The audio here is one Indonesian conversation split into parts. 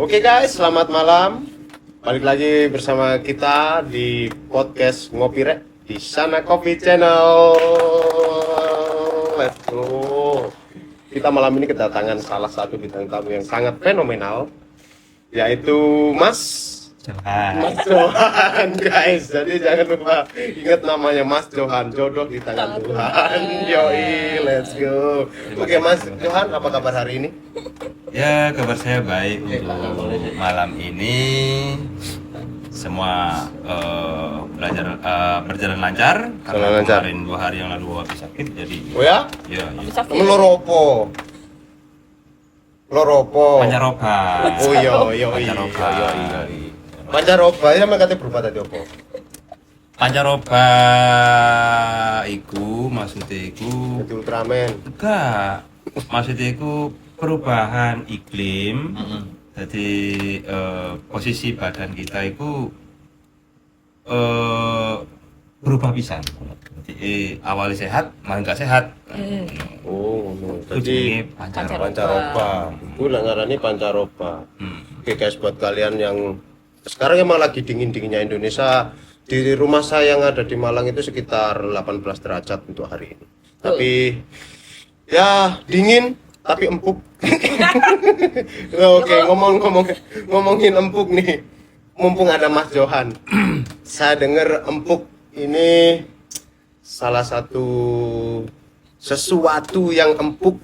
Oke guys, selamat malam. Balik lagi bersama kita di podcast Ngopi Rek di Sana Coffee Channel. Let's go. Kita malam ini kedatangan salah satu bintang tamu yang sangat fenomenal, yaitu Mas Johan guys. Jadi jangan lupa ingat namanya Mas Johan, jodoh di tangan Tuhan. Yoi, let's go. Oke Mas Johan, apa kabar hari ini? Ya, kabar saya baik untuk malam ini. Semua berjalan lancar karena kemarin 2 hari yang lalu habis sakit, jadi Oh ya? ya. Kamu loropo? Pancaroba. Oh iya. Pancaroba ya makanya berubah tadi opo? Pancaroba iku maksudnya iku Jadi Ultraman. enggak. Maksudnya iku perubahan iklim. Jadi posisi badan kita itu berubah pisan. Jadi awalnya sehat, malah nggak sehat. Oh, no. Itu Jadi jenenge pancaroba. Itu lah ngarani pancaroba. Hmm. Oke guys, buat kalian yang sekarang emang lagi dingin-dinginnya Indonesia, di rumah saya yang ada di Malang itu sekitar 18 derajat untuk hari ini. Tapi ya dingin tapi empuk. Oke, ngomongin empuk nih. Mumpung ada Mas Johan. Saya dengar empuk ini salah satu sesuatu yang empuk.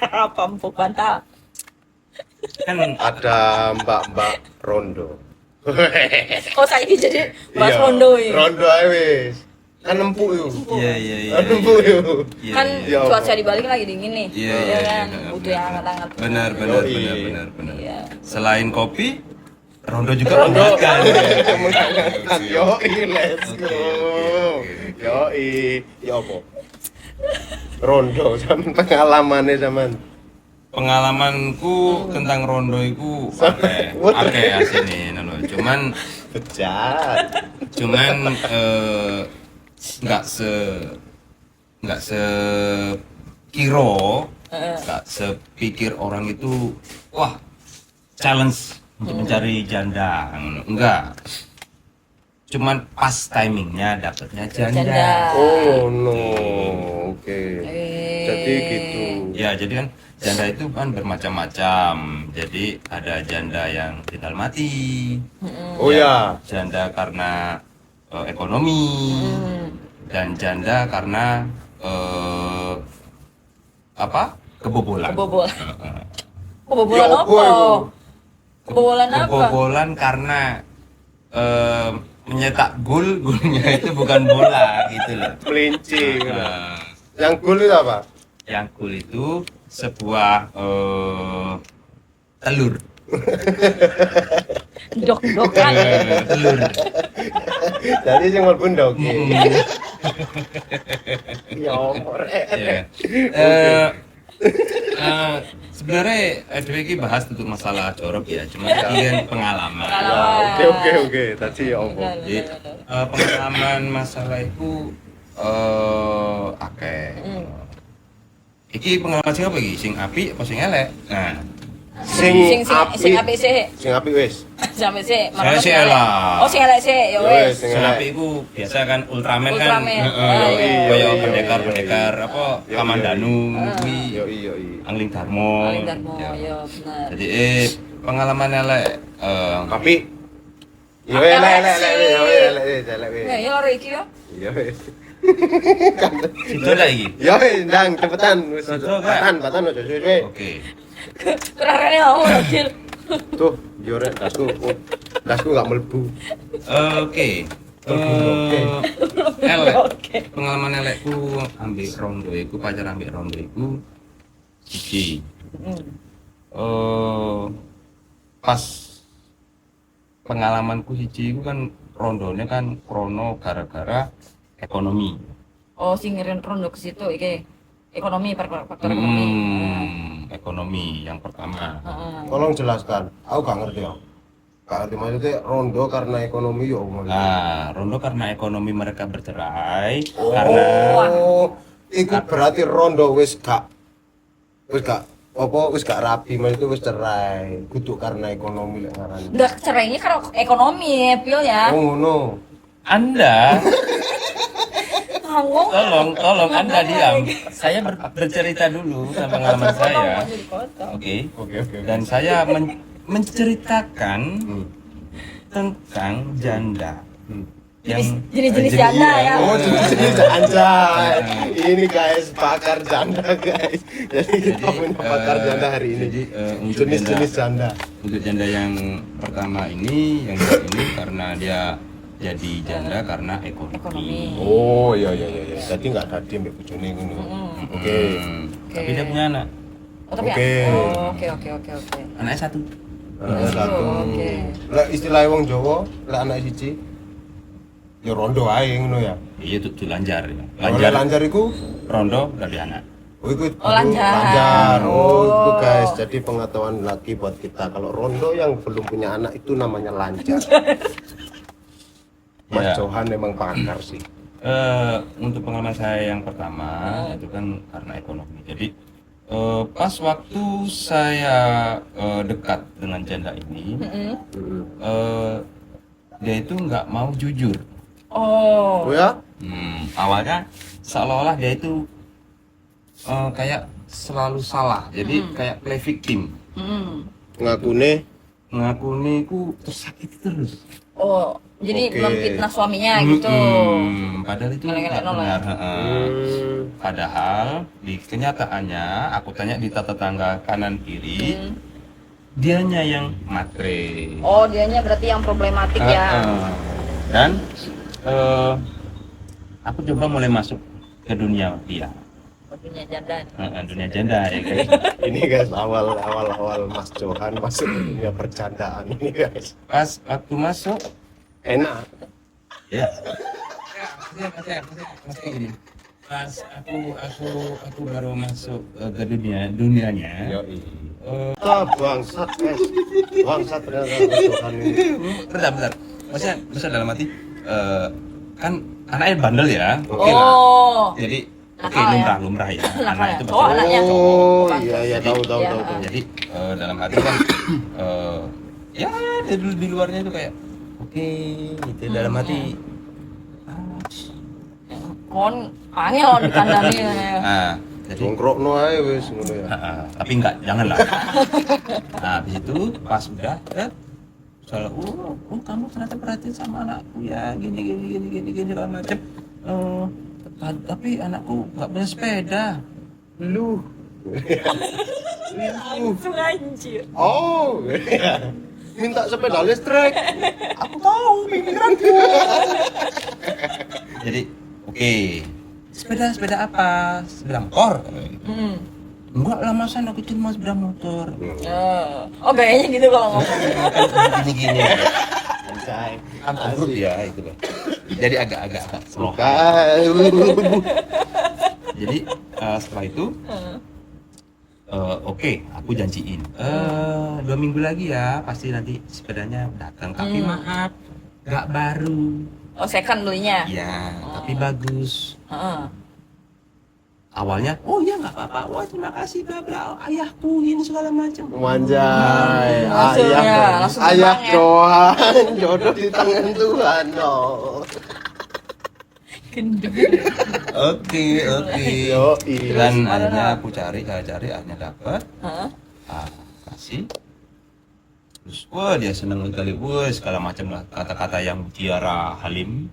Apa empuk bantal? Kan Ada mbak-mbak rondo. Oh saya ini jadi Mas Iya, Rondo ya. Rondo ae wis. Kan empuk yo. iya. Kan empuk yo. Iya, Kan iya. cuaca di Bali kan lagi dingin nih. Iya, Ya iya, kan, iya, butuh yang hangat-hangat. Benar. Yoi. Iya. Selain kopi, rondo juga Rondo menyenangkan. menyenangkan. Yoi, let's go. Yoi, ya apa? Rondo zaman pengalamannya zaman. Pengalamanku tentang rondo itu akeh asine ngono. Bejat. Cuman nggak sekiro, nggak sepikir orang itu wah challenge untuk mencari janda, enggak. Cuman pas timingnya dapetnya janda. Oh no. Oke. Jadi gitu. Ya jadi kan janda itu kan bermacam-macam. Jadi ada janda yang tinggal mati. Oh ya. Janda karena ekonomi, dan janda karena kebobolan. Kebobolan. Ya Kebobolan apa apa? itu? Kebobolan apa? Kebobolan karena menyetak golnya itu bukan bola gitu loh. Kelinci. Nah, Yang cool itu apa? yang gol itu sebuah telur. Dok-dokan. Telur. Jadi sing mlebu ndoki. Ya omor. Ya. Sebenarnya Edwin ini bahas untuk masalah jorok ya, cuma kalian pengalaman. Oke. Tadi ya omor. Jadi pengalaman masalah itu akeh. Iki pengalaman sing apa iki? Sing apik apa sing elek? Nah, Sing apik sih. Sing apik wis. Sampai sih. Saya sih elek. Oh sing elek sih. Ya wes. Sing sing elek. apik iku biasa kan Ultraman kan. Ultraman. Kayak Iya. pendekar apa Iya. Kamandanu kuwi. Yoi. Angling Darmo. Paling darmo Ya. ya benar. Jadi pengalaman elek Apik. Yo elek. Ya ya lho iki ya. Iya wis. itu lah iki. Yo ndang cepetan wis. Sudah, Kak. Batan aja suwe. Oke. Kerarane kamu kecil. Tuh, yo rek dasku. Dasku enggak mlebu. Oke. Oke. Elek. Oke. Pengalaman elekku ambil rondo iku, pacar ambil rondo iku siji. Pas pengalamanku siji iku kan rondonya kan krono gara-gara ekonomi. Oh sing ngirim rondo ke situ iki. Ekonomi faktor ekonomi. Ekonomi yang pertama. Tolong jelaskan. Aku gak ngerti ya. Gak ngerti maksudnya rondo karena ekonomi ya omong. Nah, rondo karena ekonomi mereka bercerai karena Oh, iku berarti rondo wis gak apa wis gak rapi mas itu wis cerai kudu karena ekonomi lek ngarani. Enggak, cerainya karena ekonomi, Pil ya. Oh ngono. Anda Tanggung. tolong Anda diam. Saya bercerita dulu tentang pengalaman saya. Oke. Oke. Dan saya menceritakan Hmm. tentang janda. Jenis-jenis janda ya. Oh, jenis janda. Ini guys, pakar janda guys. Jadi kita punya pakar janda hari ini. Jadi untuk Jenis-jenis janda. untuk janda yang pertama ini, yang kedua ini karena dia jadi janda karena ekonomi. Ekonomi. Oh, iya. Jadi nggak tadi mbak bojone ngono. Oke. Tapi dia punya anak. Oh, tapi Oke. Oke. Anaknya satu. Satu. Oke. Lek istilah wong Jawa, lek anak siji ya rondo ae ngono ya. Iya itu lanjar. Lanjar lanjar iku Rondo dari anak. oh iku Oh, lanjar. lanjar. Oh, itu Oh. guys. Jadi pengetahuan lagi buat kita kalau rondo yang belum punya anak itu namanya lanjar. Mas Ya. Johan memang pakar sih. Untuk pengalaman saya yang pertama itu kan karena ekonomi. Jadi pas waktu saya dekat dengan janda ini, dia itu nggak mau jujur. Oh Oh. ya? Awalnya seolah-olah dia itu kayak selalu salah. Jadi kayak play victim. Ngakune Ngakuni ku tersakiti terus. Oh, jadi Oke. memfitnah suaminya gitu. Padahal itu Ngelak-ngelak nggak nolak. benar. Padahal di kenyataannya aku tanya di tetangga kanan kiri, dianya yang matre. Oh, dianya berarti yang problematik ya. Dan aku coba mulai masuk ke dunia dia. Dunia janda. Dunia janda ya guys. ini guys awal Mas Johan masuk ke dunia percandaan ini guys. Pas waktu masuk Enak. ya maksudnya gini, pas aku baru masuk ke dunianya. Bangsat guys. Bangsat ternyata Mas Johan ini. Bentar maksudnya dalam hati kan anaknya bandel ya, oke lah. Oh. Jadi oke, Nakal ya? lumrah ya Nakal anak ya? itu Oh, anaknya. Oh Bukan. iya tahu. Iya. jadi dalam hati kan ya di luarnya itu kayak oke gitu dalam hati. Kon angel on dikandani. Nah jadi Jongkrokno ae wis ngono ya. tapi enggak, janganlah. Nah habis itu pas udah soal kamu ternyata perhatian sama anakku ya gini segala macem. Tapi anakku nggak punya sepeda. Lu. Langsung anjir. Oh. Minta sepeda listrik. Aku tahu pikiranku. Jadi oke, sepeda apa? Sepeda motor. Enggak lah masa anak kecil mau sepeda motor. Oh, gayanya gitu kalau ngomong. Gini. Anjay. Ambruk ya itu loh. Jadi agak slow. Jadi setelah itu oke, aku janjiin 2 minggu lagi ya pasti nanti sepedanya datang. Tapi maaf, nggak baru. Oh, second belinya. Ya, tapi bagus. Heeh. Awalnya, oh ya nggak apa-apa, wah terima kasih bla bla, ayahku ini segala macam. Manjay, Langsung ya, ayah, langsung ayah terbang ya. Johan, jodoh di tangan Tuhan, no. Gendut. Oke. Yoi. Dan akhirnya aku cari, akhirnya dapat. Heeh. Kasih. Terus, wah dia seneng sekali, wah segala macam lah kata-kata yang mutiara halim,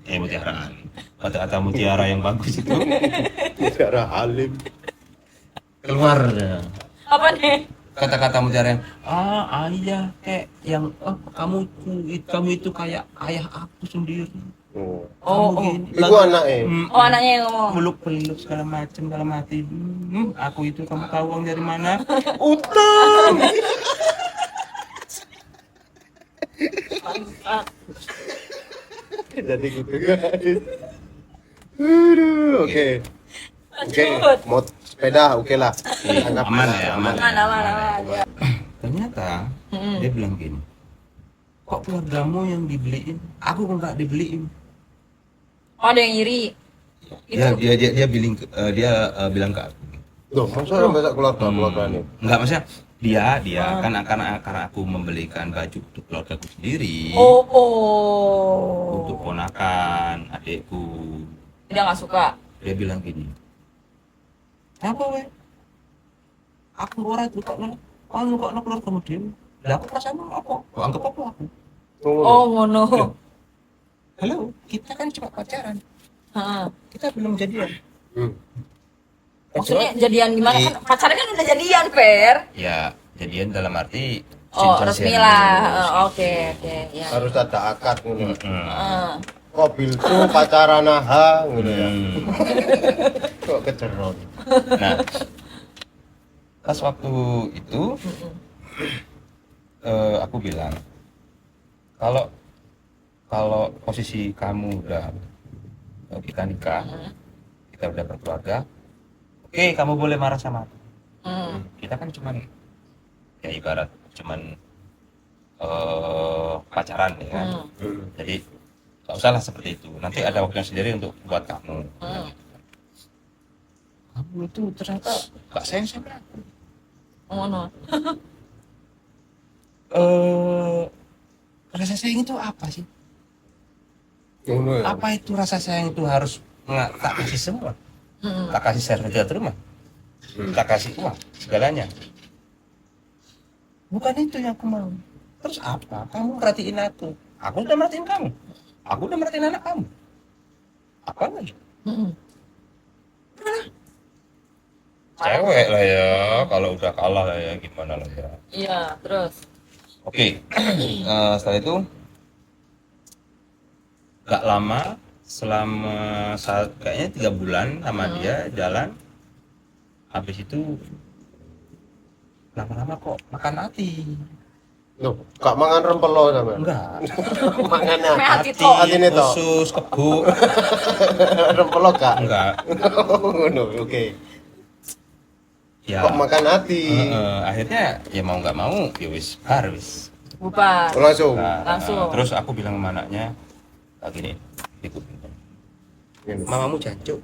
kata-kata mutiara yang bagus itu Bicara Halim. keluar. Apa nih? Kata-kata mutiara yang ayah kayak yang kamu itu kayak ayah aku sendiri. Oh. Oh. Iku anaknya. Oh, anaknya yang ngomong. Peluk segala macam dalam hati. Aku itu kamu tahu uang dari mana? Utang. Jadi gitu guys. Aduh, oke. Oke, mau sepeda oke lah. Anggap Aman lah, ya, aman. Aman ya. Ternyata dia bilang gini, kok keluargamu yang dibeliin, aku kok nggak dibeliin. Oh, ada yang iri. Dia bilang ke aku, Loh, masa masak keluarga nih? Enggak, maksudnya dia kan karena aku membelikan baju untuk keluargaku sendiri, untuk ponakan adikku. Dia nggak suka. Dia bilang gini, apa weh, aku orang itu kok keluar kamu diem, lah aku perasaanmu apa, kok anggap apa aku. Oh, ngono. Halo, kita kan cuma pacaran, Heeh. kita belum jadian. Maksudnya jadian gimana kan pacarnya kan udah jadian, Fer. Ya jadian dalam arti Oh, jenjang resmi sharing lah. dulu. Oke, ya. Harus ada akad ngono. Heeh. Mobil tuh pacaran aha ngono ya. Hmm. Kok keceron. Nah, pas waktu itu aku bilang kalau posisi kamu udah kita nikah, kita udah berkeluarga, oke kamu boleh marah sama aku. Kita kan cuman ya ibarat cuman pacaran ya kan. Jadi nggak usah lah seperti itu. Nanti ada waktunya sendiri untuk buat kamu. Kamu itu ternyata nggak sayang sama aku. Ngono. Rasa sayang itu apa sih? Ngono ya. Apa itu rasa sayang itu harus tak kasih semua? Tak kasih sertifikat rumah, tak kasih uang, segalanya. Bukan itu yang aku mau. Terus apa? Kamu merhatiin aku udah merhatiin kamu, aku udah merhatiin anak kamu. Apa lagi? Cewek lah ya, kalau udah kalah lah ya, gimana lah ya. Iya, terus. Oke, setelah itu gak lama, selama kayaknya 3 bulan sama dia jalan. Habis itu lama-lama kok makan hati. Loh, gak mangan rempelo sama. Enggak, Mangan Me hati hati, tok. Hatine tok. khusus, kebo. rempelo gak? Enggak, Ngono, oke. ya. Kok makan hati? Akhirnya ya mau nggak mau, ya wis bar wis. Bubar. Langsung. Nah, Langsung. terus aku bilang sama anaknya, kayak gini, ikut. Mamamu jancuk.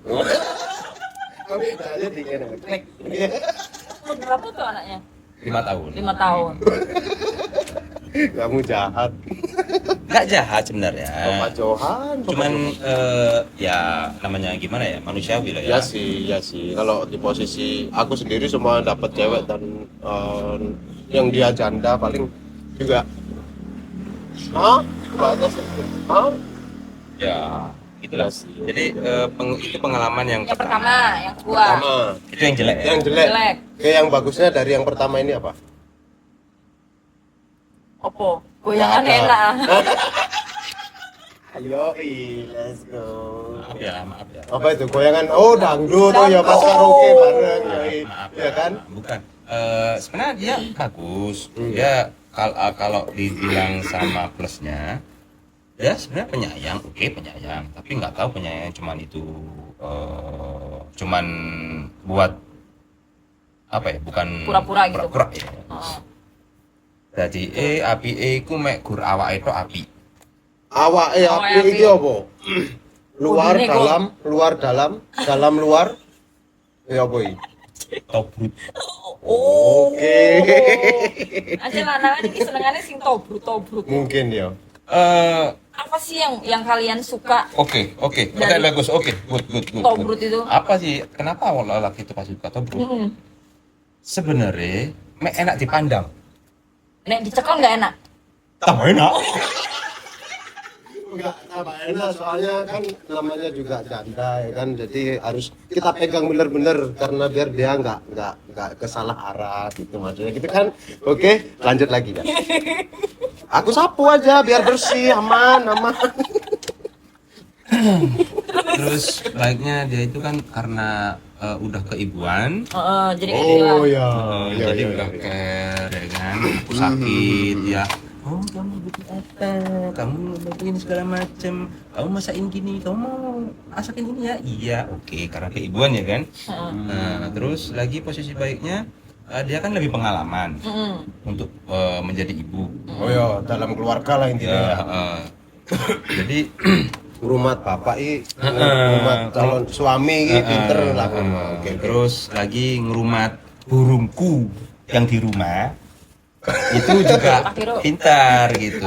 Kami aja dingin. Umur berapa tuh anaknya? 5 tahun. 5 tahun. Kamu jahat. Nggak jahat sebenarnya. Bapak Johan. Cuman ya namanya gimana ya, manusiawi lah ya. Ya sih. Kalau di posisi aku sendiri semua dapat cewek dan yang dia janda paling juga. Hah? Batas. Hah? Ya, itulah. Jadi itu pengalaman yang Yang pertama, yang kedua. Pertama. Itu yang jelek. Ya? Yang jelek. Jelek. Oke, yang bagusnya dari yang pertama ini apa? Opo? Goyangan Nggak ada. enak. Ayo, let's go. Maaf ya. Apa itu goyangan? Oh, dangdut. Oh ya pas karaoke bareng. Yoi. Maaf Ya kan? Bukan. Sebenarnya dia bagus. Dia kalau dibilang sama plusnya, dia sebenarnya penyayang, oke penyayang. Tapi nggak tahu penyayang cuman itu, cuman buat apa ya? Bukan Pura-pura gitu. Pura-pura ya. Oh. Jadi api ku mek gur awake tok api. Awake Awake api iki apa? Luar Budine kok. dalam, luar dalam, dalam luar. Ya apa iki? Tobrut. Oh. Oke. Aja lanangan iki senengane sing tobrut-tobrut. Mungkin ya. Apa sih yang kalian suka? Oke, Dari- bagus, good. Tobrut itu? Apa sih? Kenapa lelaki itu pasti suka tobrut? Sebenarnya, mek enak dipandang. Nek dicekal nggak enak. Tambah enak. Enggak, tambah enak soalnya kan namanya juga janda ya kan. Jadi harus kita pegang bener-bener karena biar dia enggak kesalah arah gitu maksudnya gitu kan. Oke, lanjut lagi ya. Aku sapu aja biar bersih, aman. Terus baiknya dia itu kan karena udah keibuan, Jadi kayak gitu lah. Oh ya. Ya, jadi ya, udah ya. care ya kan, aku sakit ya. Oh kamu butuh apa? Kamu lakuin segala macem. Kamu masakin gini, kamu mau masakin ini ya? Iya, oke, karena keibuan ya kan. Nah, terus lagi posisi baiknya dia kan lebih pengalaman untuk menjadi ibu. Oh ya, dalam keluarga lah intinya. Ya, Ya. jadi Ngrumat bapak ngrumat calon suami pinter lah. Oke. Terus lagi ngerumat burungku yang di rumah itu juga pintar gitu.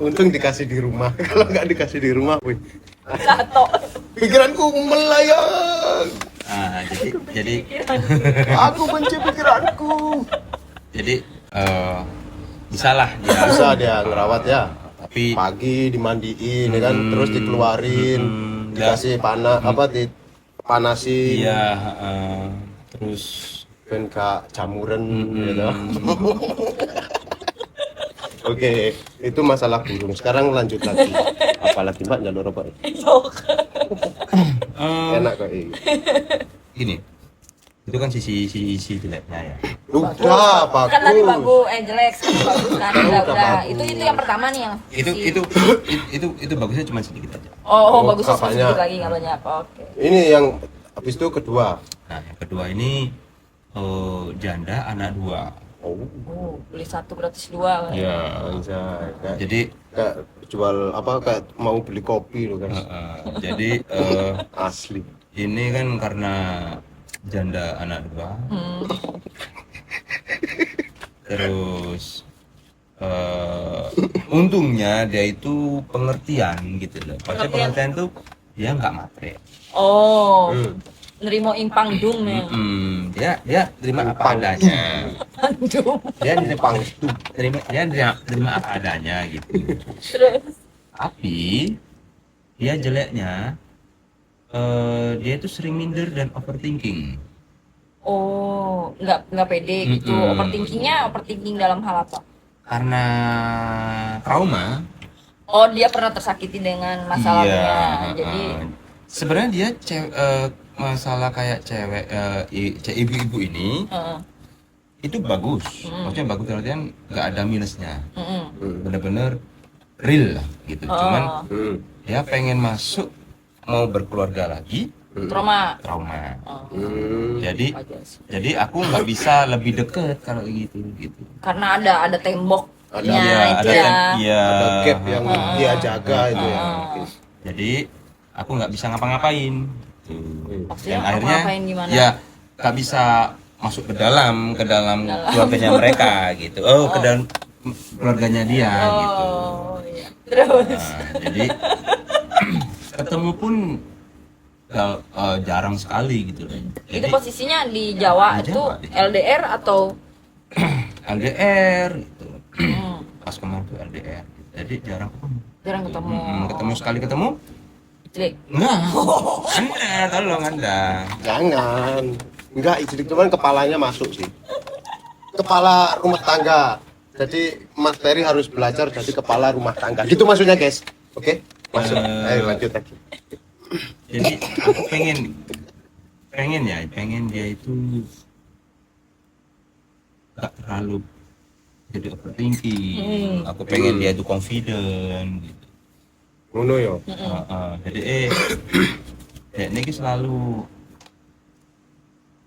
Untung dikasih di rumah. Kalau nggak dikasih di rumah, wih. Satu. Pikiranku melayang. Jadi Aku benci pikiranku. jadi bisa lah dia. Bisa dia ngerawat ya. Tapi Pagi dimandiin ya kan, terus dikeluarin, dikasih dipanasin. iya terus Ben gak jamuran gitu. Oke, itu masalah burung. Sekarang lanjut lagi. Apalagi Mbak jalur apa? Enak kok ini. gini. Itu kan sisi jeleknya ya. Udah, bagus. Kan tadi bagus, jelek, bagus kan. Udah. bagus. Itu yang pertama nih yang Itu bagusnya cuma sedikit aja. Oh, bagusnya nggak sedikit banyak. lagi nggak banyak. Oke. Ini yang habis itu kedua. Nah, yang kedua ini janda anak 2. Beli satu gratis dua. Ya, anjay. Jadi Kayak jual kayak mau beli kopi loh kan. jadi Asli. ini kan karena janda anak 2. Terus untungnya dia itu pengertian gitu loh. Maksudnya pengertian tuh dia nggak matre. Oh. Nerimo impang dung nih. Dia terima apa adanya. Dung. Dia terima apa adanya gitu. Terus. Tapi dia jeleknya dia itu sering minder dan overthinking. Oh, nggak pede gitu. Overthinking dalam hal apa? Karena trauma. Oh, dia pernah tersakiti dengan masalahnya. Iya, Jadi sebenarnya dia masalah kayak cewek ibu-ibu ini itu bagus. Maksudnya bagus artinya nggak ada minusnya. Bener-bener real lah gitu. Cuman dia pengen masuk mau berkeluarga lagi. trauma. Jadi aku nggak bisa lebih deket kalau gitu. Karena ada temboknya itu Ada ya. Ada gap yang dia jaga itu ya. Jadi aku nggak bisa ngapa-ngapain. Maksudnya Dan akhirnya ngapain gimana? ya nggak bisa masuk ke dalam keluarganya mereka gitu. Ke dalam keluarganya dia gitu. Iya. Terus Jadi ketemu pun jarang sekali gitu. itu Jadi posisinya di Jawa Di itu Jawa. LDR atau LDR gitu. Pas kemarin tuh LDR. Jadi jarang ketemu. jarang ketemu? Ketemu sekali ketemu? Jelek. Enggak. Anda tolong Anda. Jangan. Enggak, itu cuman kepalanya masuk sih. Kepala rumah tangga. Jadi Mas Ferry harus belajar jadi kepala rumah tangga. Gitu maksudnya, guys. Oke? Masuk. Ayo lanjut lagi. Jadi aku pengen dia itu gak terlalu jadi overthinking. Aku pengen dia itu confident gitu. Ngono yo. Jadi dia ini selalu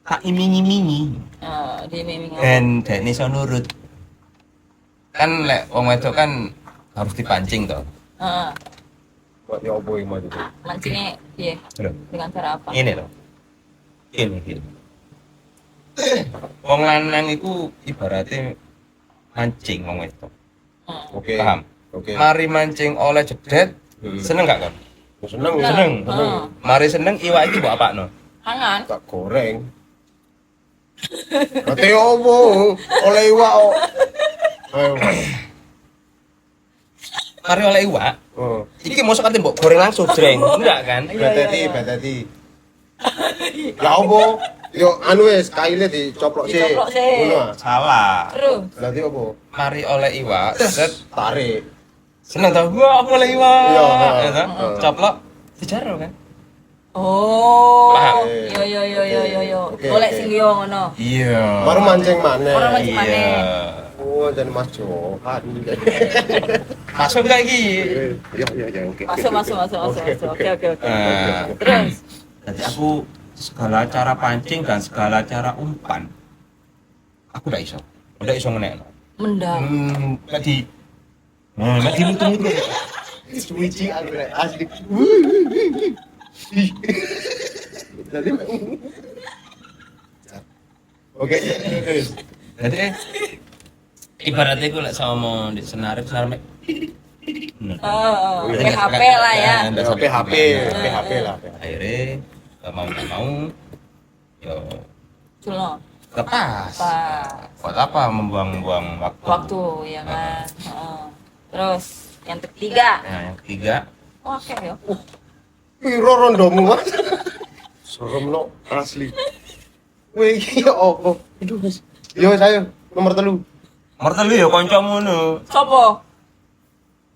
tak iming-imingi Di meming. dan dia ini so nurut. Kan lek wong wedok kan harus dipancing toh. Buat ya opo iki maju. Mancingnya iya Loh, dengan cara apa? ini loh. Ini. Wong lanang iku ibaratnya mancing wong wedok. Oke. Paham? Oke. Mari mancing oleh jedet, seneng gak kan? Seneng. Seneng. Mari seneng iwak iki mbok apakno? Hangan. Tak goreng. Ate opo? Oleh iwak. Ayo. Mari oleh iwak. Oh. Iki mosok kate mbok goreng langsung jreng. Enggak kan? Beteti. Ya opo? Yo anu wis kaile dicoplok sih. Dicoplok sih. Ngono. Salah. Terus Berarti opo? Mari oleh iwak, set Tarik. seneng tau. Wah, aku oleh iwak. Iya, Ya toh? Coplok dijaro kan? Paham? Yo. Oke, Golek oke. sing yo ngono. Iya. Baru mancing maneh. Orang mancing maneh. Oh, jadi Mas Johan. Masuk gak iki? Ya, oke. Masuk. Oke. Eh, Terus Jadi aku segala cara pancing dan segala cara umpan aku udah iso ngenekno. mendam. Nek di mutu-mutu. Switchy anggrek asli. Jadi oke. Jadi ibaratnya gue lek sama mau di senar mek. PHP lah ya. PHP lah. Akhirnya nggak mau yo Culno. lepas. Buat apa membuang-buang Waktu ya kan. Terus yang ketiga. Nah, yang ketiga, Oke ya. Piro rondomu mas? Serem lo asli. Wih iya opo? Aduh mas. Yo saya nomor telu. nomor telu ya kancamu ngono. Sopo?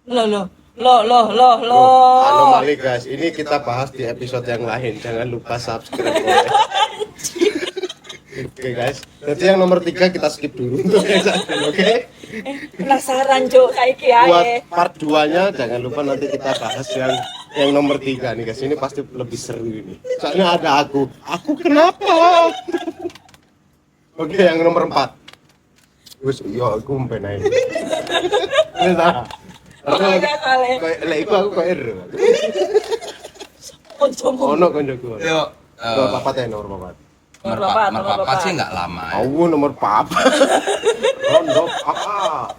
Lo. Anomali guys, ini kita bahas di episode yang lain. Jangan lupa subscribe. Oke guys, jadi yang nomor 3 kita skip dulu untuk yang satu, oke? Penasaran Cuk kayak Buat kiai. part 2-nya jangan lupa nanti kita bahas yang nomor 3 nih guys. Ini pasti lebih seru ini. Soalnya ada aku. Aku kenapa? Oke, yang nomor 4. Wes yo aku mpen ae. Wes ah. Lek iku aku kok ero. Ono koncoku. Yo, Nomor papat ya, nomor papat. nomor papat sih nggak lama. Ya. Aku nomor papat. Rondo apa?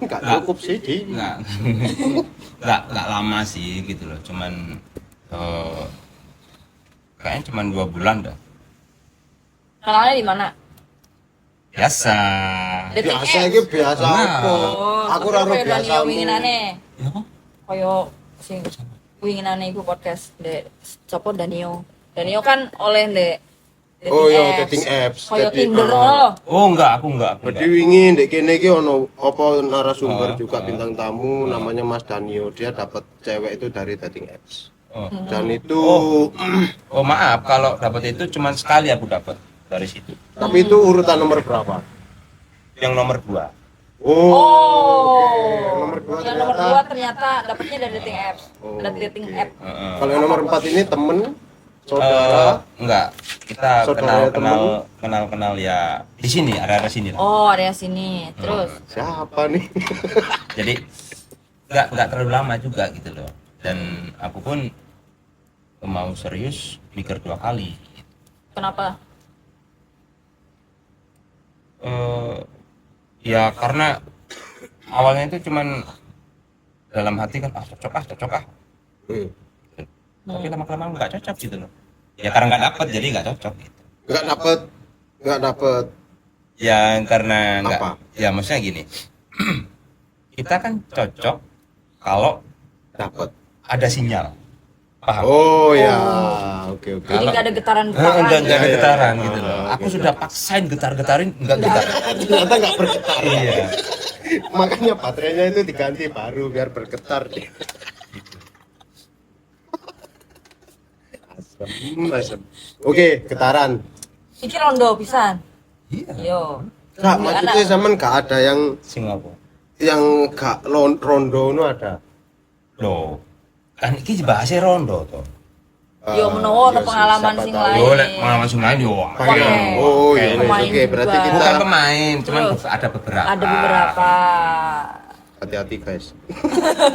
Enggak cukup sih, Di. Nggak lama sih gitu loh. Cuman kayaknya cuman 2 bulan dah. Kenalnya di mana? Biasa. Biasa iki biasa apa? Aku ora ro biasa. Winginane. Ya apa? Koyo sing winginane iku podcast Dek Sopo Danio. Danio kan oleh Dek Oh iya, dating apps. Koyo Jadi, Tinder loh. Oh enggak, aku enggak. Jadi wingi ndek kene iki ono apa narasumber juga bintang tamu namanya Mas Danio. Dia dapat cewek itu dari dating apps. Oh. Dan itu Oh maaf, kalau dapat itu cuman sekali aku dapat dari situ. tapi itu urutan nomor berapa? Yang nomor 2. Oke. Nomor 2 Yang nomor ternyata. 2 ternyata dapatnya dari dating apps. Oh, Dari dating app. Kalau yang nomor 4 ini temen, saudara, Enggak. Kita Saudara kenal ya di sini, area sini lah. Oh, area sini. Terus siapa nih? Jadi enggak terlalu lama juga gitu loh. Dan aku pun mau serius mikir 2 kali. kenapa? Ya karena awalnya itu cuman dalam hati kan cocok ah. Tapi lama-kelamaan nggak cocok gitu loh. Ya karena nggak dapet jadi nggak cocok gitu. Nggak dapet. Ya karena nggak. Apa? Ya maksudnya gini. Kita kan cocok kalau Dapet. ada sinyal. Paham? Oh ya, oke. Jadi nggak ada getaran Enggak ada Ya, ya, getaran ya. gitu loh. Ah, Aku oke. sudah paksain getar-getarin enggak getar. Ternyata nggak bergetar. Iya. Makanya baterainya itu diganti baru biar bergetar. Asem. Oke, getaran. Iki rondo pisan. Iya. Yo. Nggak, maksudnya zaman nggak ada Singapura. yang gak rondo itu ada. Loh. Kan iki bahasa rondo toh. Yo menawa Iya ada sih, pengalaman siapa sing tahu. lain. Yo lek pengalaman sing lain yo. Banyak. Oke. Oh iya, Pemain oke. Berarti juga. kita Bukan pemain, cuman Terus? ada beberapa. Ada beberapa. hati-hati guys.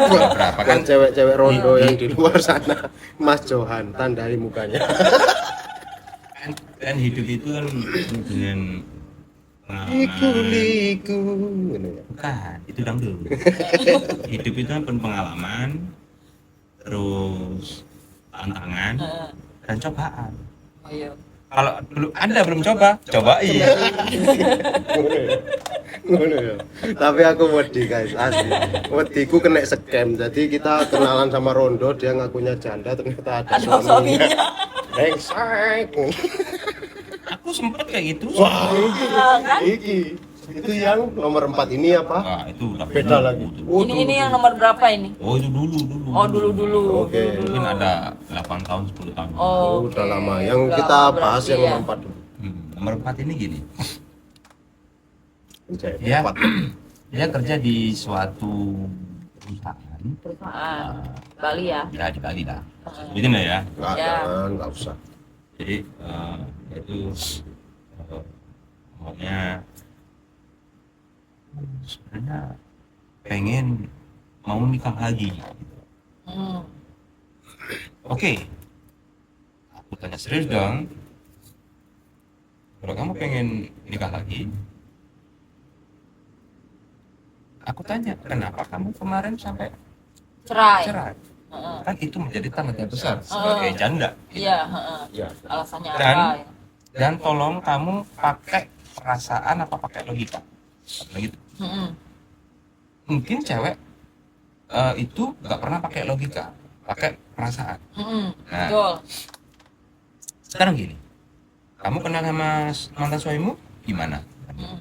Beberapa Kan kan cewek-cewek rondo yang di luar sana, Mas Johan, tandai mukanya. kan hidup itu kan dengan pengalaman. Liku. Gitu ya. Bukan, itu dangdut. Hidup itu kan penuh pengalaman, terus tantangan dan cobaan. Oh iya. Kalau belum coba, cobain. Ngono ya. Tapi aku wedi guys, asli. Wediku kena scam. Jadi kita kenalan sama Rondo, dia ngakunya janda ternyata ada Ada suaminya. Brengsek. Aku sempet kayak gitu. Wah, kan? iki. Itu yang nomor 4 ini apa? Wah, itu udah Beda lagi. Ini yang nomor berapa ini? Oh, itu dulu. Oh dulu. Oke. Mungkin ada 8 tahun, 10 tahun. Oh, Udah oke. lama. Yang Udah kita lama bahas berarti yang ya. nomor 4 dulu. Nomor 4 ini gini. Anjay, Ya. 4. Dia kerja di suatu perusahaan. Perusahaan Bali ya. Ya, di Bali lah. Sebutin lah ya. Enggak, Ya. jangan, enggak usah. Jadi itu maunya sebenarnya pengen mau nikah lagi gitu. Oke, aku tanya serius dong. Kalau kamu pengen nikah lagi, aku tanya kenapa kamu kemarin sampai Cerai. cerai? Heeh. Kan itu menjadi tanda tanya besar sebagai janda. Iya, heeh. Ya. Alasannya Dan apa ya? dan tolong kamu pakai perasaan apa pakai logika. Begitu. Heeh. Mungkin cewek itu nggak pernah pakai logika, pakai perasaan. Heeh. Nah, Betul. sekarang gini, kamu kenal sama mantan suamimu gimana? Heeh.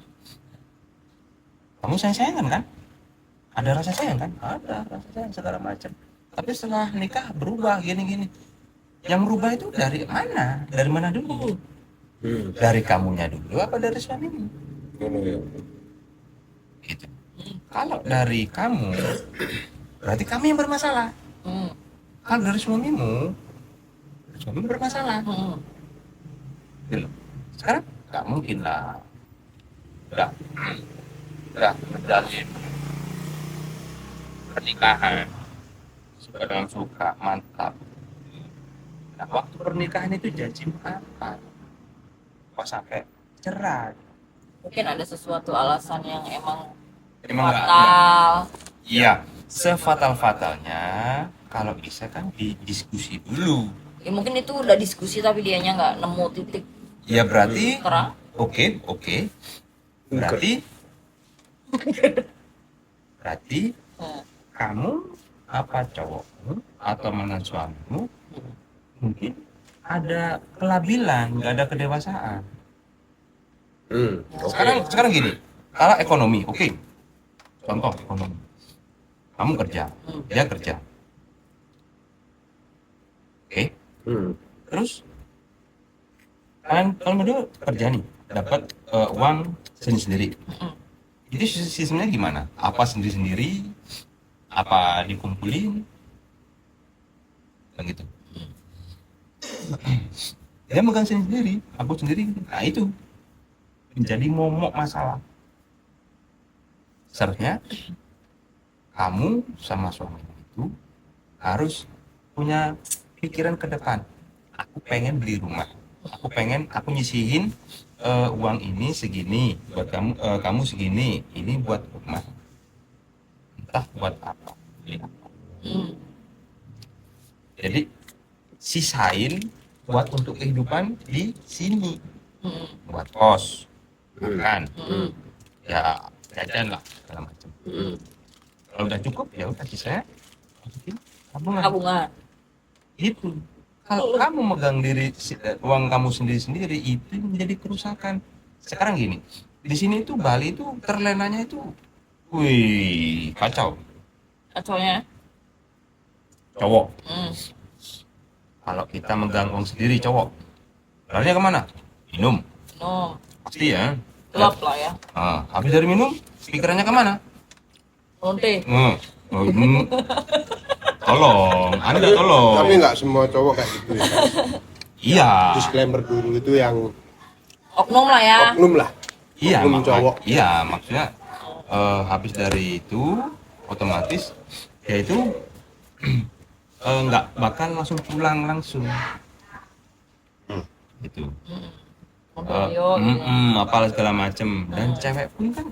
Kamu sayang-sayangan kan? Ada rasa sayang kan? Ada rasa sayang segala macam. Tapi setelah nikah berubah gini-gini. Yang berubah itu dari mana? Dari mana dulu? Dari kamunya dulu apa dari suamimu? Gitu. Kalau dari kamu, berarti kamu yang bermasalah. Heeh. Kalau dari suamimu bermasalah. Heeh. Gitu. Sekarang nggak mungkin lah. Udah menjalin pernikahan suka dengan suka mantap. Nah, waktu pernikahan itu janji apa? Kok sampai cerai? Mungkin ada sesuatu alasan yang emang Emang nggak? fatal. Iya, sefatal-fatalnya kalau bisa kan didiskusi dulu. Ya, mungkin itu udah diskusi tapi dianya nggak nemu titik Ya berarti terang. oke. Berarti Heeh. kamu apa cowokmu atau mantan suamimu mungkin ada kelabilan, nggak ada kedewasaan. Sekarang gini, kalau ekonomi, oke. Contoh ekonomi, kamu kerja, dia kerja, oke. Terus kalian berdua kerja nih, dapat uang sendiri. Itu sistemnya gimana? Apa sendiri-sendiri? Apa dikumpulin? Begitu. Dia megang sendiri, aku sendiri. Nah itu menjadi momok masalah. Seharusnya kamu sama suami itu harus punya pikiran ke depan. Aku pengen beli rumah. Aku nyisihin uang ini segini buat kamu segini. Ini buat rumah. Entah buat apa. Beli apa. Jadi sisain buat untuk kehidupan di sini. Buat kos, makan, ya jajan lah segala macam. Kalau udah cukup ya udah sisanya masukin tabungan. Itu. Kalau kamu megang uang kamu sendiri-sendiri itu menjadi kerusakan. Sekarang gini, di sini itu Bali itu terlenanya itu, wih kacau. Kacaunya. Cowok. Kalau kita megang uang sendiri cowok, larinya kemana? Minum. Pasti ya. Gelap lah ya. Habis dari minum, pikirannya kemana? Lonte. Tolong, Anda tolong. Tapi nggak semua cowok kayak gitu ya. Iya. Disclaimer dulu itu yang Oknum lah ya. oknum lah. Iya, Oknum cowok. Iya, maksudnya habis dari itu otomatis ya itu nggak bakal langsung pulang langsung. Gitu. Apalah segala macem. Dan cewek pun kan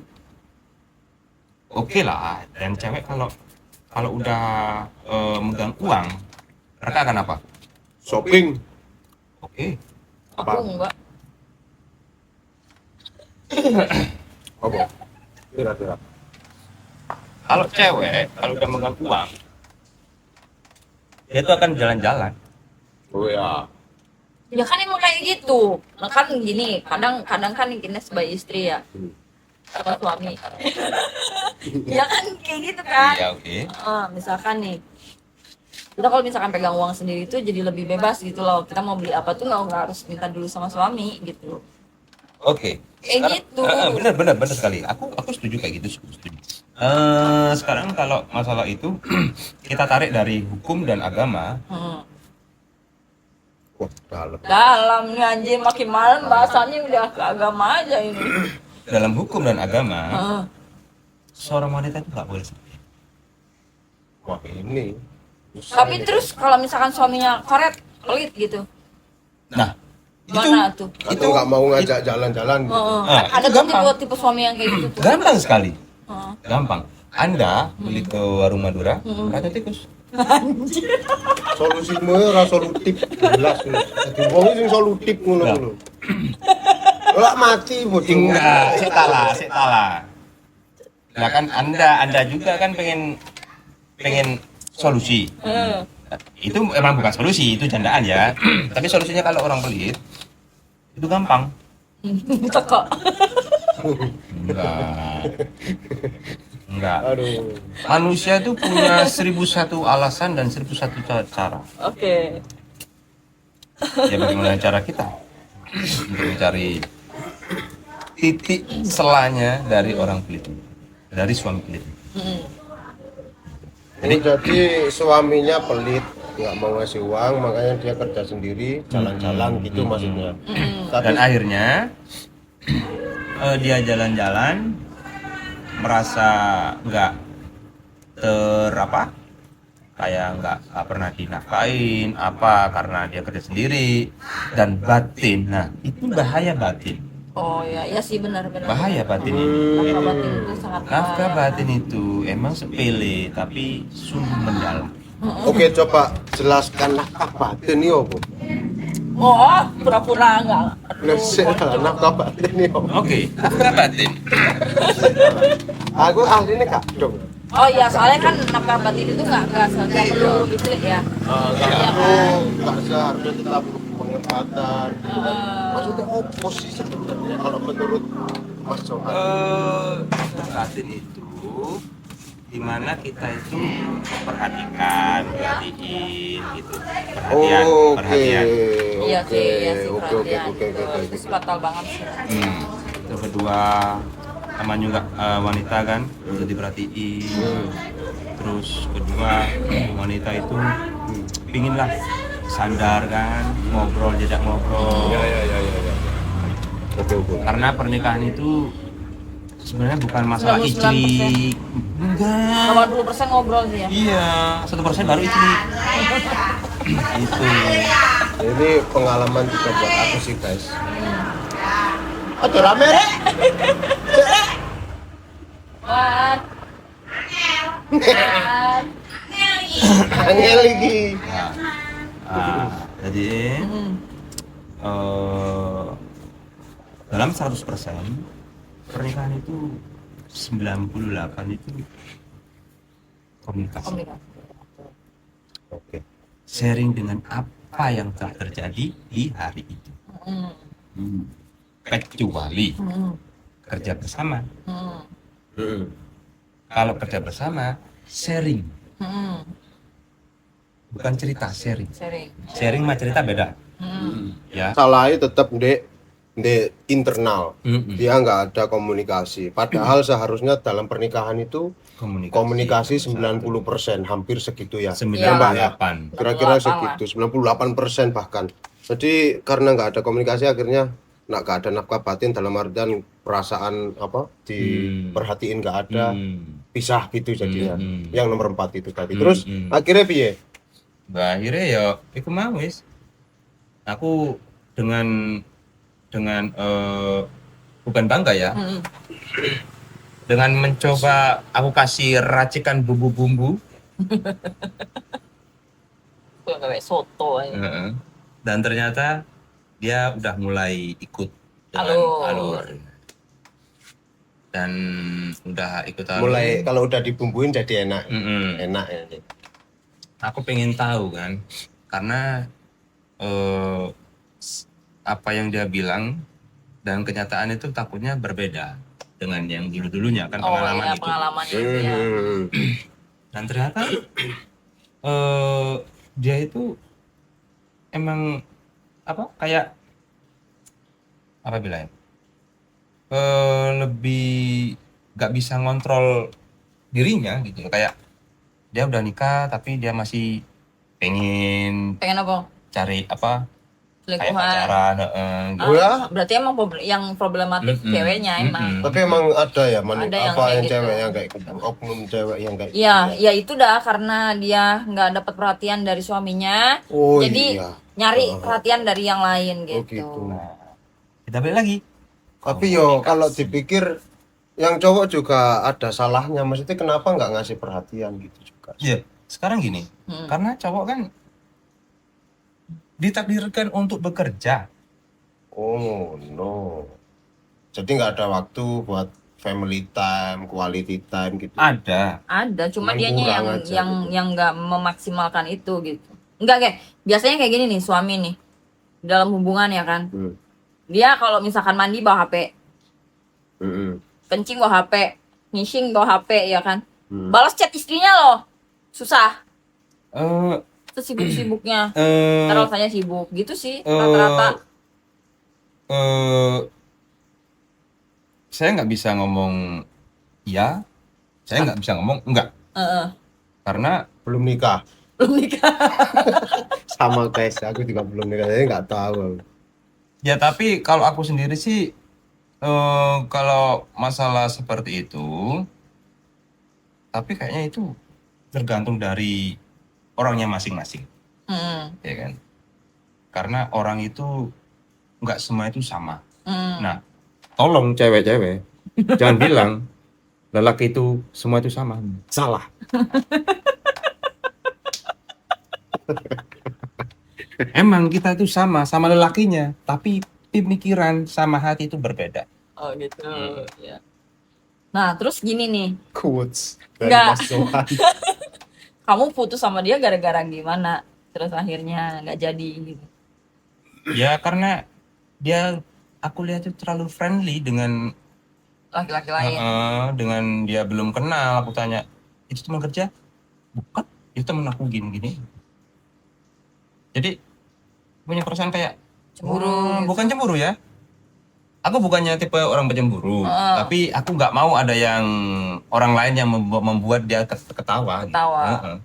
oke lah. Dan cewek kalau udah megang uang, mereka akan apa? Shopping. Oke. Aku enggak. Apa? Kira-kira. Kalau cewek, kalau udah megang uang, dia tuh akan jalan-jalan. Oh ya. Ya kan emang kayak gitu. Nah kan gini, kadang kan kita sebagai istri ya, sama suami. Ya kan kayak gitu kan. Iya, oke. Misalkan nih, kita kalau misalkan pegang uang sendiri itu jadi lebih bebas gitu loh. Kita mau beli apa tuh nggak harus minta dulu sama suami gitu. Oke. Kayak gitu. Benar sekali. Aku setuju kayak gitu, setuju. Sekarang kalau masalah itu kita tarik dari hukum dan agama. Wah, dalam. Dalam nih anjir makin malam bahasanya udah ke agama aja ini. Dalam hukum dan agama, seorang wanita itu nggak boleh sedih. Wah, ini Tapi terus kalau misalkan suaminya koret, pelit gitu. Nah, Gimana tuh? Atau nggak mau ngajak jalan-jalan gitu. Heeh. Ah, Ada itu tuh gampang. tipe suami yang kayak gitu tuh. gampang sekali. Heeh. Gampang. Anda beli ke warung Madura, rata tikus. Solusimu ora solutif jelas. Dadi wong sing solutif ngono Lah. lho. Ora mati bodoh. Enggak, saya salah. Nah kan Anda juga kan pengen solusi. Heeh. Itu emang bukan solusi, itu candaan ya. Tapi solusinya kalau orang pelit itu gampang. Toko. Enggak. Aduh. Manusia itu punya 1001 alasan dan 1001 cara. Oke. Ya bagaimana cara kita untuk mencari titik selanya dari orang pelit, dari suami pelit. Jadi suaminya pelit, nggak mau ngasih uang, makanya dia kerja sendiri, jalan-jalan gitu maksudnya. Tapi Dan akhirnya dia jalan-jalan merasa nggak kayak nggak pernah dinafkain karena dia kerja sendiri dan batin. Nah itu bahaya batin, Oh ya, ya sih benar-benar. bahaya batin ini. Nafkah batin itu sangat Nafkah bahaya. batin itu emang sepele tapi sungguh mendalam. oke, coba jelaskan nafkah batin ini apa? Oh, pura-pura enggak. Nafkah batin ini apa? Oke, nafkah batin. Aku ahlinya kak dong. Oh iya, soalnya kan nafkah batin itu enggak perlu gitu ya. Nggak seharusnya tetap penempatan. Maksudnya apa sih sebenarnya kalau menurut Mas Johan? Nafkah batin itu dimana kita itu perhatiin gitu, perhatian. Iya sih, iya sih Oke, perhatian. oke. Itu fatal banget sih. Terus kedua sama juga wanita kan untuk diperhatiin. Terus kedua wanita itu pinginlah sadar kan, jajak ngobrol. Oke. Karena pernikahan itu sebenarnya bukan masalah 99%. iclik. Enggak. 80% ngobrol sih ya. Iya, 1% baru iclik. Itu. Ini pengalaman juga buat aku sih guys. Ada rame? Wan. Wan. Angel lagi. Jadi dalam 100% pernikahan itu 98 itu komunikasi. Komunikasi. Oke. Sharing dengan apa yang telah terjadi di hari itu. Kecuali kerja bersama. Kalau kerja bersama, sharing. Bukan cerita, sharing. Sering. Sharing sama cerita beda. Ya. Salahnya tetap di internal. Mm-mm. Dia nggak ada komunikasi. Padahal seharusnya dalam pernikahan itu komunikasi 90%, hampir segitu ya. 98. Kira-kira 98 segitu, 98% bahkan. Jadi karena nggak ada komunikasi akhirnya nggak ada nafkah batin dalam artian perasaan apa diperhatiin nggak ada, pisah gitu jadinya. Yang nomor 4 itu tadi. Terus akhirnya piye? Bah, akhirnya ya iku mau wis. Aku dengan bukan bangga ya. Dengan mencoba aku kasih racikan bumbu-bumbu. Gue kayak soto aja. Dan ternyata dia udah mulai ikut dengan alur. Dan udah ikut alur. Mulai kalau udah dibumbuin jadi enak. Enak ya. Aku pengen tahu kan, karena apa yang dia bilang dan kenyataan itu takutnya berbeda dengan yang dulunya kan pengalaman iya, itu. pengalaman itu ya. Dan ternyata dia itu emang kayak apa bilangnya lebih nggak bisa ngontrol dirinya gitu, kayak dia udah nikah tapi dia masih pengen Pengen apa? cari kayak Selingkuhan. pacaran, gitu. Oh ya? Berarti emang yang problematik Mm-mm. ceweknya emang. Mm-mm. Tapi emang ada ya Ada yang apa kayak yang gitu. cewek yang kayak gitu, oknum cewek yang kayak Iya, gitu ya itu dah karena dia nggak dapat perhatian dari suaminya, Oh jadi iya. nyari Oh. perhatian dari yang lain Oh gitu. gitu. Kita balik lagi. Tapi yo kalau dipikir yang cowok juga ada salahnya, maksudnya kenapa nggak ngasih perhatian gitu juga? Iya, sekarang gini, karena cowok kan ditakdirkan untuk bekerja. Oh no. Jadi nggak ada waktu buat family time, quality time gitu. Ada. Ada, cuma Cuman dianya kurang yang aja yang gitu. yang nggak memaksimalkan itu gitu. Enggak kayak biasanya kayak gini nih suami nih dalam hubungan ya kan. Hmm. Dia kalau misalkan mandi bawa HP, Mm-mm. kencing bawa HP, ngishing bawa HP ya kan. Hmm. Balas chat istrinya loh. Susah. Eh, Sesibuk-sibuknya. eh, Ntar rasanya sibuk gitu sih rata-rata. Saya nggak bisa ngomong iya, saya nggak bisa ngomong enggak, Heeh. karena Belum nikah. Belum nikah. Sama guys, aku juga belum nikah, jadi nggak tahu. ya tapi kalau aku sendiri sih, kalau masalah seperti itu, tapi kayaknya itu tergantung dari orangnya masing-masing, Hmm. ya kan? Karena orang itu nggak semua itu sama. Hmm. Nah, tolong cewek-cewek jangan bilang lelaki itu semua itu sama. Salah. Emang kita itu sama lelakinya, tapi pemikiran sama hati itu berbeda. Oh gitu. Ya. Nah, terus gini nih. Quotes dari Nggak. Mas Johan. Kamu putus sama dia gara-gara gimana? Terus akhirnya nggak jadi gitu. Ya karena dia, aku lihat itu terlalu friendly dengan Laki-laki lain. dengan dia belum kenal. Aku tanya, itu teman kerja? Bukan, itu teman aku gini-gini. Jadi punya perasaan kayak Cemburu gitu. bukan cemburu ya. Aku bukannya tipe orang pencemburu, tapi aku nggak mau ada yang orang lain yang membuat dia ketawa. Ketawa. Heeh.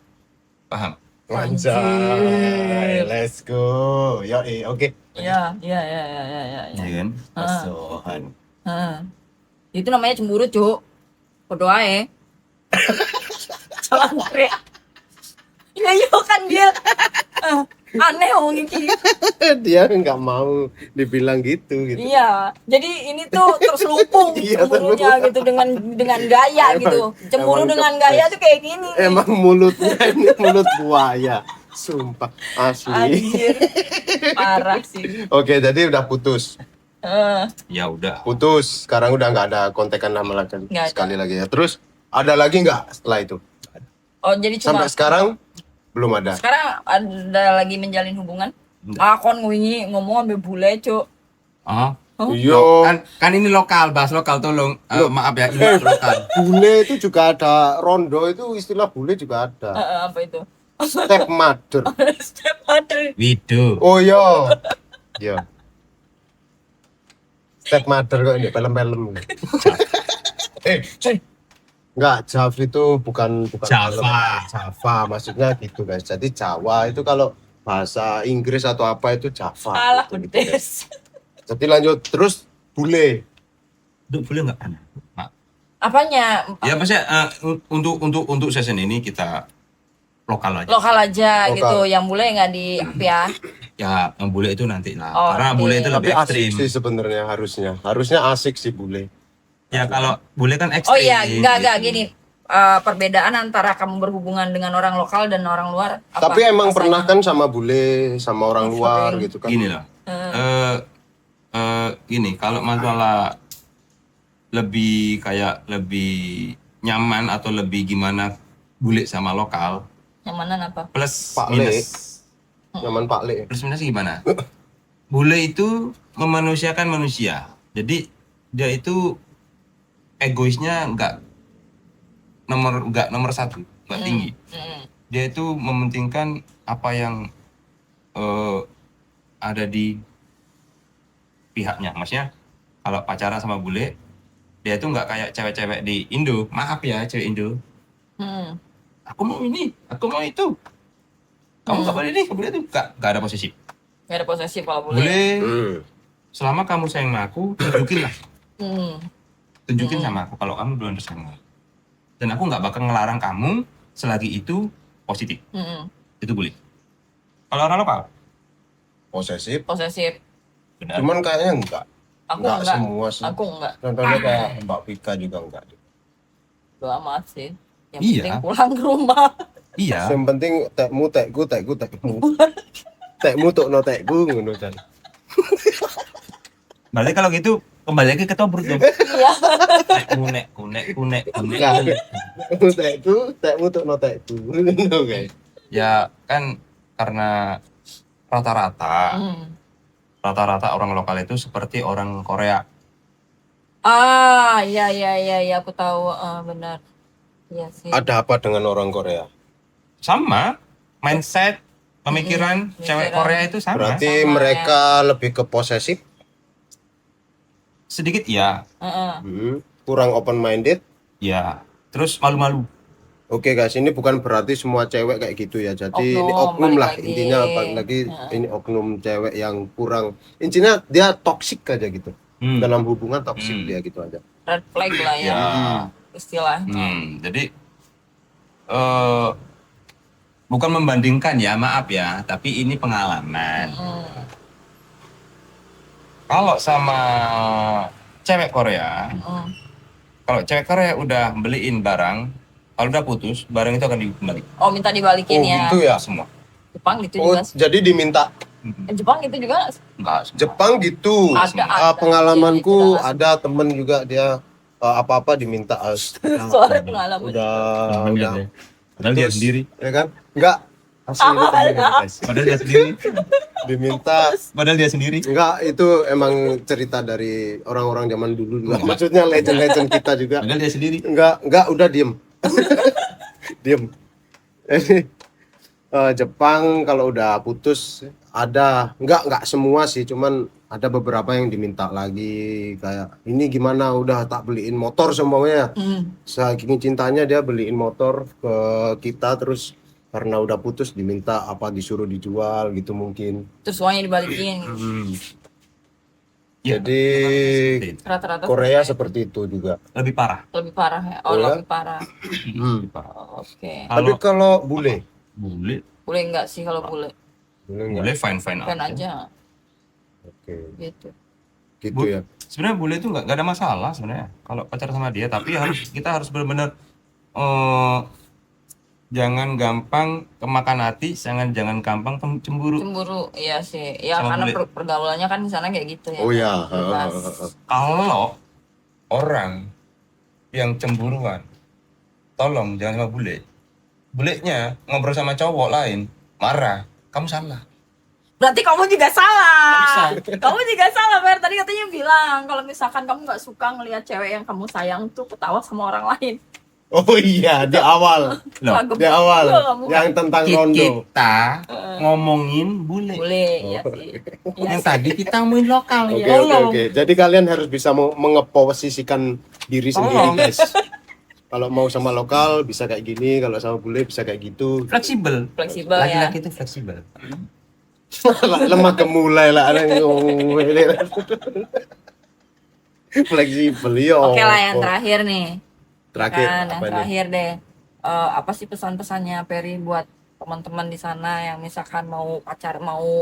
Paham? Anjay, let's go. Yo, oke. Iya, iya, iya, iya, iya, iya. Iya kan? Mas Johan. Heeh. Itu namanya cemburu, Cuk. Berdoa ya. Salah teriak. Ya iya kan dia. Aneh ngomongin gitu. Dia nggak mau dibilang gitu. Iya, jadi ini tuh terselubung Iya, cemburunya terselubung. gitu dengan gaya Emang- gitu. Cemburu emang dengan kepes. gaya tuh kayak gini. Emang mulutnya ini mulut buaya. Sumpah, asli. Anjir. Parah sih. Oke, jadi udah putus. Ya udah. Putus. Sekarang udah nggak ada kontekan sama lagi. Nggak ada. Sekali lagi ya. Terus ada lagi nggak setelah itu? Oh, jadi cuma Sampai sekarang belum ada. sekarang ada lagi menjalin hubungan? Kon wingi ngomong ambil bule, Cuk. Oh. Iya. Kan ini lokal, bahas lokal tolong. Maaf ya, ini lokal. Bule itu juga ada, rondo itu istilah bule juga ada. Apa itu? Step mother. Stepmother. Widow. Oh iya. Iya. Step mother kok ini film-film. Enggak, Jav itu bukan Java. film. Java maksudnya gitu guys. Jadi Jawa itu kalau bahasa Inggris atau apa itu Java. Salah gitu, pedes. Jadi lanjut terus bule. Boleh nggak? Maaf. Apanya? Ya maksudnya untuk season ini kita lokal aja. Lokal aja Lokal. gitu. Yang bule nggak di ya. Ya yang bule itu nanti lah. Oh, Karena oke. bule itu Tapi lebih asik ekstrim. sih sebenarnya harusnya. Harusnya asik sih bule. Ya kalau bule kan ekstrim. Oh iya, enggak gitu. gini. Perbedaan antara kamu berhubungan dengan orang lokal dan orang luar apa? Tapi emang rasanya? pernah kan sama bule, sama orang luar Sering. gitu kan. Gini loh. Gini, kalau masalah lebih nyaman atau lebih gimana bule sama lokal Yang mana apa? plus Pak Le. minus. Nyaman Pak Le. Plus minus gimana? Bule itu memanusiakan manusia. Jadi dia itu egoisnya nggak nomor satu, nggak tinggi. Dia itu mementingkan apa yang ada di pihaknya. Maksudnya kalau pacaran sama bule, dia itu nggak kayak cewek-cewek di Indo. Maaf ya cewek Indo. Aku mau ini, aku mau itu. Kamu nggak boleh ini, kamu boleh itu. Nggak ada posisi. Nggak ada posesif kalau boleh. Boleh. Hmm. Selama kamu sayang sama aku, tunjukin lah. Hmm. Tunjukin sama aku kalau kamu benar-benar sayang sama aku. Dan aku nggak bakal ngelarang kamu selagi itu positif. Hmm. Itu boleh. Kalau orang lokal, Posesif. Posesif. benar. Cuman kayaknya enggak. Aku Enggak enggak. semua sih. Aku enggak. Contohnya kayak Mbak Vika juga enggak. Doa amat sih. Yang Iya. penting pulang ke rumah. Iya. Yang penting tekmu tekku tekku tekmu. Tekmu tok no tekku ngono kan. Berarti kalau gitu kembali lagi ke tobruk dong. Iya. Kunek. Nah, tekmu tok no tekku. Ngono guys. Ya kan karena rata-rata Hmm. orang lokal itu seperti orang Korea. Ah, iya aku tahu. Benar. Iya sih. Ada apa dengan orang Korea? Sama mindset, pemikiran cewek pemikiran. Korea itu sama. Berarti Sama, mereka lebih ke posesif, Sedikit ya, Heeh. kurang open minded. ya. Terus malu-malu. Oke guys, ini bukan berarti semua cewek kayak gitu ya. Jadi ini Oknum, oknum lah balik lagi. intinya, balik lagi ini oknum cewek yang kurang. Intinya dia toksik aja gitu. Dalam hubungan toksik dia gitu aja. Red flag lah ya. Ya. Istilahnya. Jadi bukan membandingkan ya, maaf ya, tapi ini pengalaman. Hmm. Kalau sama cewek Korea, Hmm. kalau cewek Korea udah beliin barang, kalau udah putus, barang itu akan dikembali. Oh, minta dibalikin Oh ya. gitu ya. Semua. Jepang gitu Oh juga. jadi diminta. Jepang gitu juga. Enggak semua. Jepang gitu. Ada. Pengalamanku Iya, ada temen juga dia apa-apa diminta Soalnya pengalaman. udah Padahal dia terus, sendiri. ya kan? Enggak. Asli itu temen guys. Padahal dia sendiri. Diminta. Padahal dia sendiri. Enggak, itu emang cerita dari orang-orang zaman dulu juga. Maksudnya legend-legend kita juga. Padahal dia sendiri. Enggak, udah diem. Diem. Jadi Jepang kalau udah putus ada, enggak semua sih, cuman ada beberapa yang diminta lagi kayak ini gimana udah tak beliin motor semuanya. Saking cintanya dia beliin motor ke kita terus karena udah putus diminta apa disuruh dijual gitu mungkin. Terus uangnya dibalikin. Ya, Jadi Rata-rata Korea seperti itu juga. lebih parah. lebih parah ya. Oh, Oh, ya? lebih parah. Lebih parah. Oke. Tapi kalau bule, Bule, Boleh enggak sih kalau boleh? bule enggak? bule fine Kan aja Oke, gitu. gitu ya. Sebenarnya bule itu nggak ada masalah sebenarnya kalau pacaran sama dia, tapi kita harus benar-benar jangan gampang kemakan hati, jangan gampang cemburu. Cemburu, iya sih. Ya Sama karena boleh. pergaulannya kan di sana kayak gitu ya. Oh ya. Bebas. Kalau orang yang cemburuan, tolong jangan sama bule. Bulenya ngobrol sama cowok lain, marah, kamu salah. Berarti kamu juga salah. Bisa. Kamu juga salah, Fer. Tadi katanya bilang kalau misalkan kamu nggak suka ngelihat cewek yang kamu sayang tuh ketawa sama orang lain. Oh iya, di awal. Loh, Kagum Di awal juga kamu. yang tentang rondo. kita ngomongin bule. Boleh, ya sih. Iya Yang sih. tadi kita ngomongin lokal. Oke, ya. oke. Jadi kalian harus bisa mengeposisikan diri sendiri, Tolong. guys. Kalau mau sama lokal bisa kayak gini, kalau sama bule bisa kayak gitu. Fleksibel. Fleksibel ya. Laki-laki itu fleksibel. Lemah gemulai lah ada yang fleksibel ya. Oke lah yang terakhir nih. Terakhir Kan, yang apa ini? terakhir deh. Apa sih pesan-pesannya Peri buat teman-teman di sana yang misalkan mau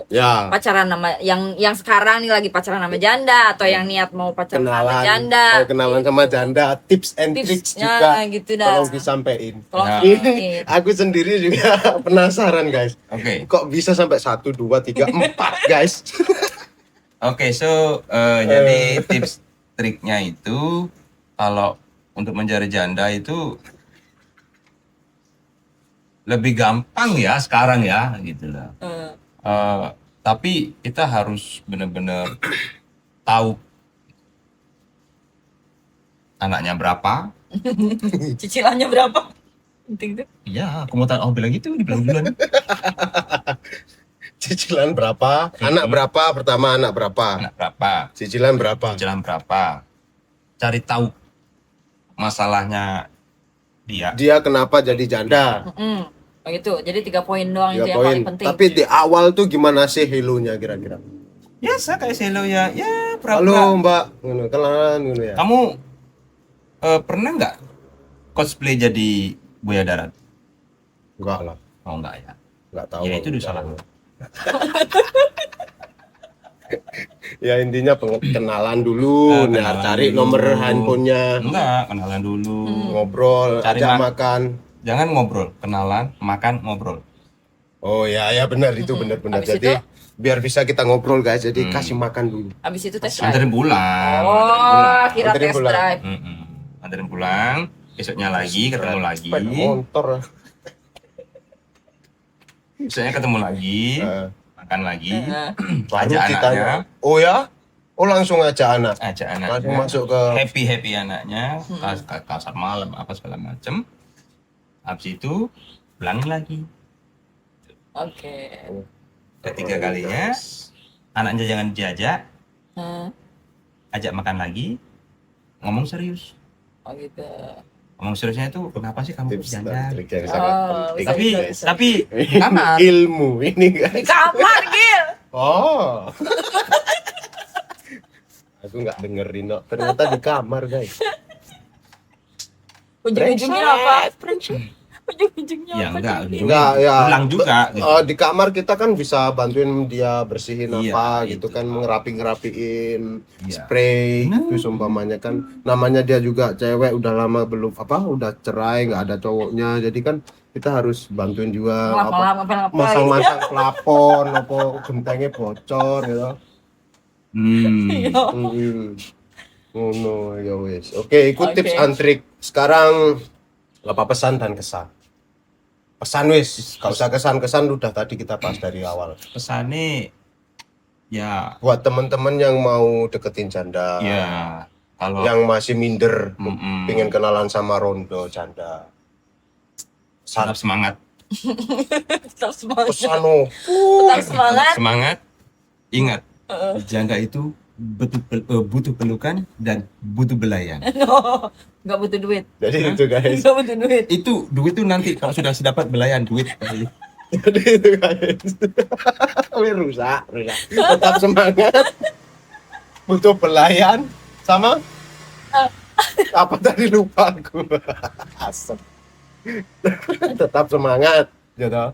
Ya, pacaran sama yang sekarang nih lagi pacaran sama janda atau yang niat mau pacaran sama janda. kenalan sama janda, tips and tricks juga. Gitu dah. Tolong disampaikan. Tolong Nah. disampaikan. Aku sendiri juga penasaran, guys. Oke. Kok bisa sampai 1 2 3 4, guys? Oke, so jadi tips triknya itu kalau untuk mencari janda itu lebih gampang ya sekarang ya gitu lah. Tapi kita harus benar-benar tahu anaknya berapa. Cicilannya berapa? Penting tuh. Iya, aku mau tahu. Oh, bilang gitu, dibilang duluan. Cicilan berapa? Anak berapa? Pertama anak berapa? Anak berapa? Cicilan berapa? Jalan berapa? Cari tahu masalahnya dia. Dia kenapa jadi janda? Oh gitu. Jadi 3 poin doang itu 3 yang poin. paling penting. Tapi di awal tuh gimana sih hello-nya kira-kira? Biasa kayak selo ya, ya Halo pura-pura. Mbak, ngono kenalan ngono ya. Kamu pernah nggak cosplay jadi buaya darat? Enggak lah, Oh enggak ya. enggak tahu. Ya itu udah salah. Ya intinya kenalan dulu, Kenalan cari dulu. nomor handphonenya, Enggak, kenalan dulu. ngobrol, Cari ajak mak- makan. Jangan ngobrol, kenalan, makan, ngobrol. Oh ya benar itu benar-benar. Habis Jadi itu? biar bisa kita ngobrol guys, jadi kasih makan dulu. Habis itu tes drive. Anterin pulang. Oh, kira Anterin tes pulang. drive. Anterin pulang, besoknya lagi ketemu lagi. Sepeda motor. Besoknya ketemu lagi, Eh, makan lagi. baru Ajak ditanya. anaknya. Oh ya? Oh langsung aja anak. Ajak Langsung anaknya. masuk ke Happy anaknya, kasar malam apa segala macem. Habis itu pulangin lagi. Oke. Ketiga kalinya anaknya jangan diajak, Hmm. ajak makan lagi, ngomong serius. Oh gitu. Ngomong seriusnya itu kenapa sih kamu tips dan bercanda? trik yang sangat Oh, penting. Tapi bisa. tapi di kamar. ilmu ini Di guys. kamar, Gil. Oh. Aku nggak dengerin no. Ternyata di kamar guys. Ujung-ujungnya apa? Ujung-ujungnya Ya apa? enggak, Gil? Enggak ya. pulang juga. Gitu. Di kamar kita kan bisa bantuin dia bersihin Iya, apa itu. gitu kan, ngerapiin Iya. spray itu umpamanya kan, namanya dia juga cewek udah lama belum udah cerai nggak ada cowoknya, jadi kan kita harus bantuin juga Ngapa-ngapa. masang-masang plafon apa gentengnya bocor gitu. Oh no, ya wes. Oke, ikut Oke. tips and trik. Sekarang apa pesan dan kesan? Pesan wis, gak usah kesan-kesan udah tadi kita bahas dari awal. Pesannya ya Buat temen-temen yang mau deketin janda, ya kalau yang masih minder, Mm-mm. pengen kenalan sama rondo janda. tetap semangat, Tetap semangat. Pesan oh. Tetap semangat. semangat. Ingat, janda itu butuh pelukan dan butuh belayan. No, nggak butuh duit. Jadi itu guys. Nggak butuh duit. Itu duit itu nanti kalau sudah dapat belayan duit. Jadi itu guys. Wih, rusak. Tetap semangat. Butuh pelayan sama apa tadi lupa aku. Asem. Tetap semangat, gitu.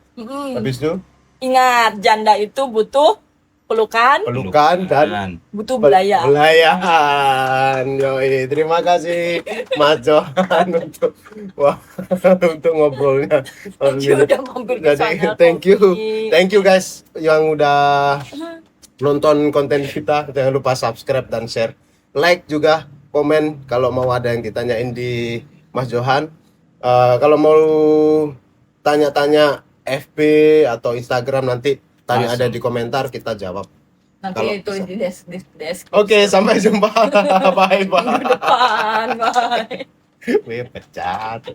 Habis itu Ingat, janda itu butuh pelukan, pelukan dan butuh belayan. belayan. Yoi, terima kasih Mas Johan untuk untuk ngobrolnya. Udah mampir ke Jadi sana, thank you Kopi. guys yang udah nonton konten kita. Jangan lupa subscribe dan share, like juga, komen kalau mau ada yang ditanyain di Mas Johan. Kalau mau tanya-tanya FB atau Instagram nanti tanya ada di komentar, kita jawab. Nanti Kalau itu bisa. di desk. Oke, sampai jumpa. Bye bye. Depan, bye. Wih, pecat.